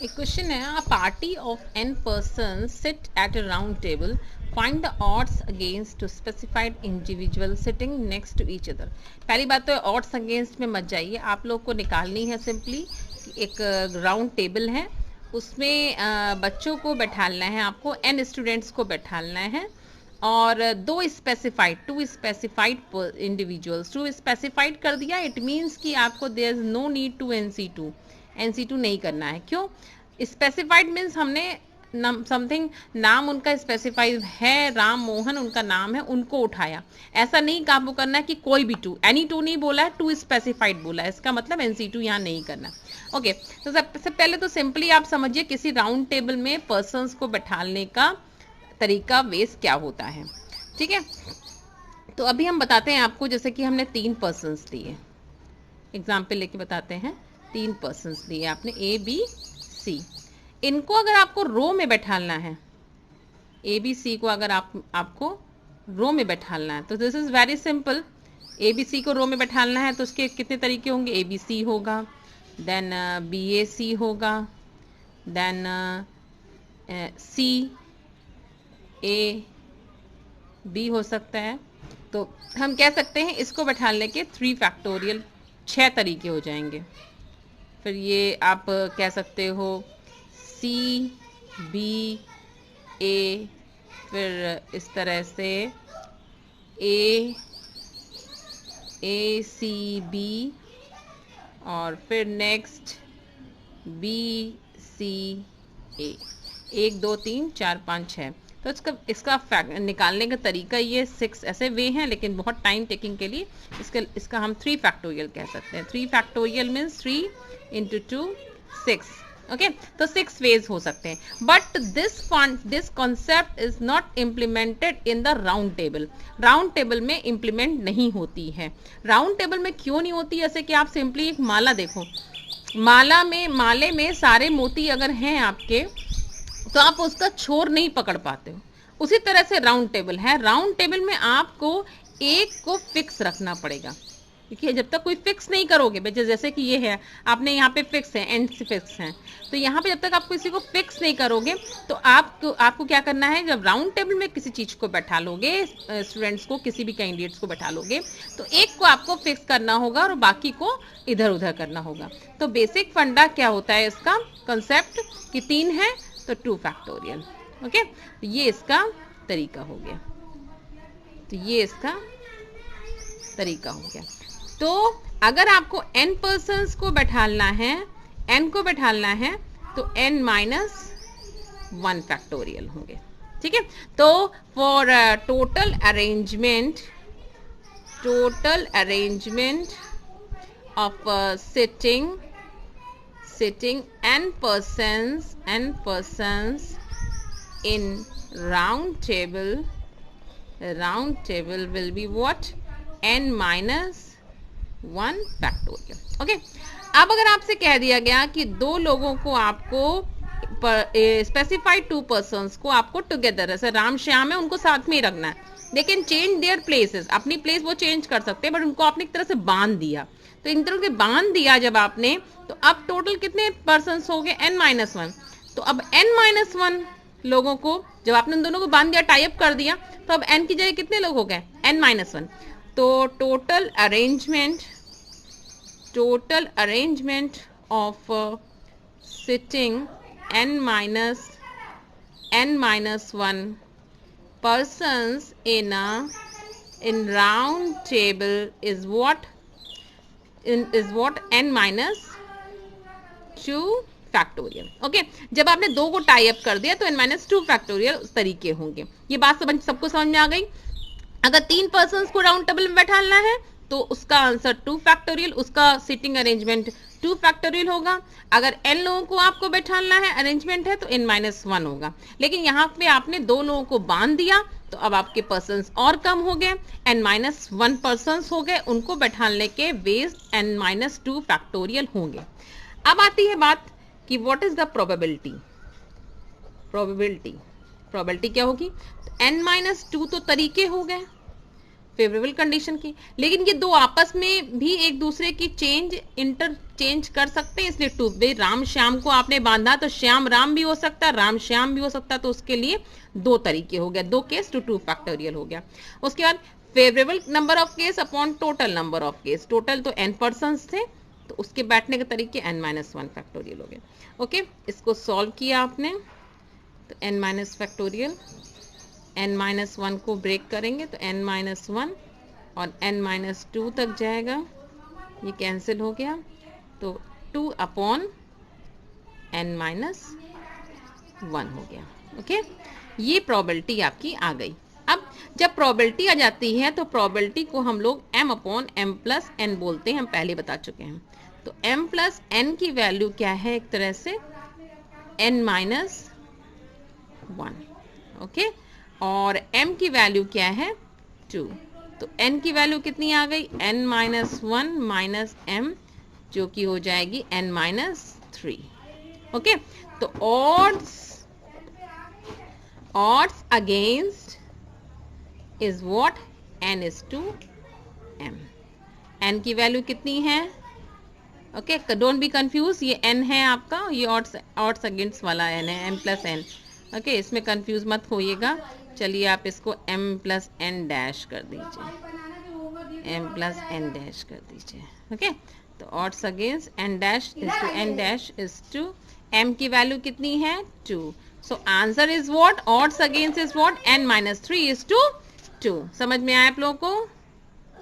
एक क्वेश्चन है, a party of n person sit at a round table, find the odds against two specified individual sitting next to each other. पहली बात तो odds against में मत जाइए, आप लोग को निकालनी है सिंपली एक राउंड टेबल है, उसमें बच्चों को बैठालना है, आपको n स्टूडेंट्स को बैठालना है और two specified individuals. Two specified कर दिया, इट मीन्स कि आपको there is no need to NC2 नहीं करना है। क्यों? स्पेसिफाइड मीन्स हमने समथिंग नाम उनका स्पेसिफाइड है, राम मोहन उनका नाम है, उनको उठाया। ऐसा नहीं काबू करना है कि कोई भी एनी टू नहीं बोला है, टू स्पेसिफाइड बोला है, इसका मतलब NC2 यहाँ नहीं करना। ओके, तो सबसे पहले तो सिंपली आप समझिए किसी राउंड टेबल में पर्सन्स को बैठाने का तरीका वेस क्या होता है। ठीक है, तो अभी हम बताते हैं आपको, जैसे कि हमने 3 पर्सन्स दिए, एग्जाम्पल लेके बताते हैं। 3 पर्सन्स दिए आपने ABC, इनको अगर आपको रो में बैठालना है, ABC को अगर आपको रो में बैठालना है, तो this is very simple. ABC को रो में बैठालना है तो उसके कितने तरीके होंगे? ABC होगा, देन BAC होगा, देन CAB हो सकता है। तो हम कह सकते हैं इसको बैठाने के 3 फैक्टोरियल 6 तरीके हो जाएंगे। फिर ये आप कह सकते हो CBA, फिर इस तरह से ACB और फिर नेक्स्ट BCA। 1 2 3 4 5 6। तो इसका निकालने का तरीका ये 6 ऐसे वे हैं, लेकिन बहुत टाइम टेकिंग के लिए इसका हम 3 फैक्टोरियल कह सकते हैं। 3 फैक्टोरियल मीन्स 3 into 2 6। ओके, तो 6 वेज हो सकते हैं, but this concept is not implemented in the round table. Round table में इम्प्लीमेंट नहीं होती है। राउंड टेबल में क्यों नहीं होती? जैसे कि आप सिंपली एक माला देखो, माले में सारे मोती अगर हैं आपके, तो आप उसका छोर नहीं पकड़ पाते हो। उसी तरह से राउंड टेबल है, राउंड टेबल में आपको एक को फिक्स रखना पड़ेगा, क्योंकि जब तक कोई फिक्स नहीं करोगे, जैसे कि ये है, आपने यहाँ पे फिक्स है, एंड से फिक्स है, तो यहाँ पे जब तक आप किसी को फिक्स नहीं करोगे तो आपको क्या करना है? जब राउंड टेबल में किसी चीज को बैठा लोगे, स्टूडेंट्स को, किसी भी कैंडिडेट्स को बैठा लोगे, तो एक को आपको फिक्स करना होगा और बाकी को इधर उधर करना होगा। तो बेसिक फंडा क्या होता है इसका कंसेप्ट कि 3 है तो 2 फैक्टोरियल। ओके, तो ये इसका तरीका हो गया, तो ये इसका तरीका हो गया। तो अगर आपको n पर्सन्स को बैठालना है, n को बैठालना है, तो n-1 फैक्टोरियल होंगे। ठीक है, तो for total arrangement of sitting n persons in round table will be what? n-1 factorial. Okay, अब अगर आपसे कह दिया गया कि 2 लोगों को आपको स्पेसिफाइड 2 पर्सन्स को आपको टुगेदर, जैसे राम श्याम है, उनको साथ में ही रखना है, लेकिन चेंज देयर प्लेसेस, अपनी प्लेस वो चेंज कर सकते हैं, बट उनको आपने एक तरह से बांध दिया। तो इन तरह के बांध दिया जब आपने, तो अब टोटल कितने पर्सन्स हो गए? n-1। तो अब n-1 लोगों को जब आपने उन दोनों को बांध दिया, टाई अप कर दिया, तो अब n की जगह कितने लोग हो गए? n-1। तो total arrangement of sitting n-1 persons in round table is what n-2 factorial. Okay, जब आपने 2 को टाई अप कर दिया तो n-2 फैक्टोरियल उस तरीके होंगे। ये बात सबको समझ में आ गई? अगर 3 पर्सन्स को राउंड टेबल में बैठाना है तो उसका आंसर 2 फैक्टोरियल, उसका सिटिंग अरेंजमेंट 2 फैक्टोरियल होगा। अगर n लोगों को आपको बैठाना है, अरेंजमेंट है, तो n-1 होगा। लेकिन यहाँ पे आपने 2 लोगों को बांध दिया, तो अब आपके पर्सन्स और कम हो गए, n-1 पर्सन्स हो गए, उनको बैठाने के वेज n-2 फैक्टोरियल होंगे। अब आती है बात कि व्हाट इज द प्रोबेबिलिटी क्या होगी? n-2 तो तरीके हो गए, फेवरेबल कंडीशन की। लेकिन ये दो आपस में भी एक दूसरे की इंटरचेंज कर सकते हैं, इसलिए टू। भाई राम श्याम को आपने बांधा तो श्याम राम भी हो सकता है, राम श्याम भी हो सकता है, तो उसके लिए दो तरीके हो गया, दो केस टू 2 फैक्टोरियल हो गया। उसके बाद favourable number of case upon total number of case, total तो n पर्सन्स थे तो उसके बैठने के तरीके n-1 फैक्टोरियल हो गया। ओके, इसको सॉल्व किया आपने तो n- फैक्टोरियल, n-1 को ब्रेक करेंगे तो n-1 और n-2 तक जाएगा, ये कैंसिल हो गया तो 2 अपॉन n-1 हो गया। ओके, ये प्रोबेबिलिटी आपकी आ गई। अब जब प्रोबेबिलिटी आ जाती है तो प्रोबेबिलिटी को हम लोग m upon m plus n बोलते हैं, हम पहले बता चुके हैं। तो m प्लस n की वैल्यू क्या है, एक तरह से n-1। ओके, और m की वैल्यू क्या है 2, तो n की वैल्यू कितनी आ गई n-1 माइनस m, जो कि हो जाएगी n-3। ओके, तो odds against is what, n is to m। n की वैल्यू कितनी है, ओके, डोंट बी कंफ्यूज, ये n है आपका, ये odds against वाला n है, m प्लस n। ओके, इसमें कंफ्यूज मत होइएगा। चलिए आप इसको m प्लस n डैश कर दीजिए, m प्लस n डैश कर दीजिए। ओके, तो odds against n dash is to n dash is to m की वैल्यू कितनी है 2। So answer is what, odds against is what n-3 is to 2। समझ में आया आप लोगों को?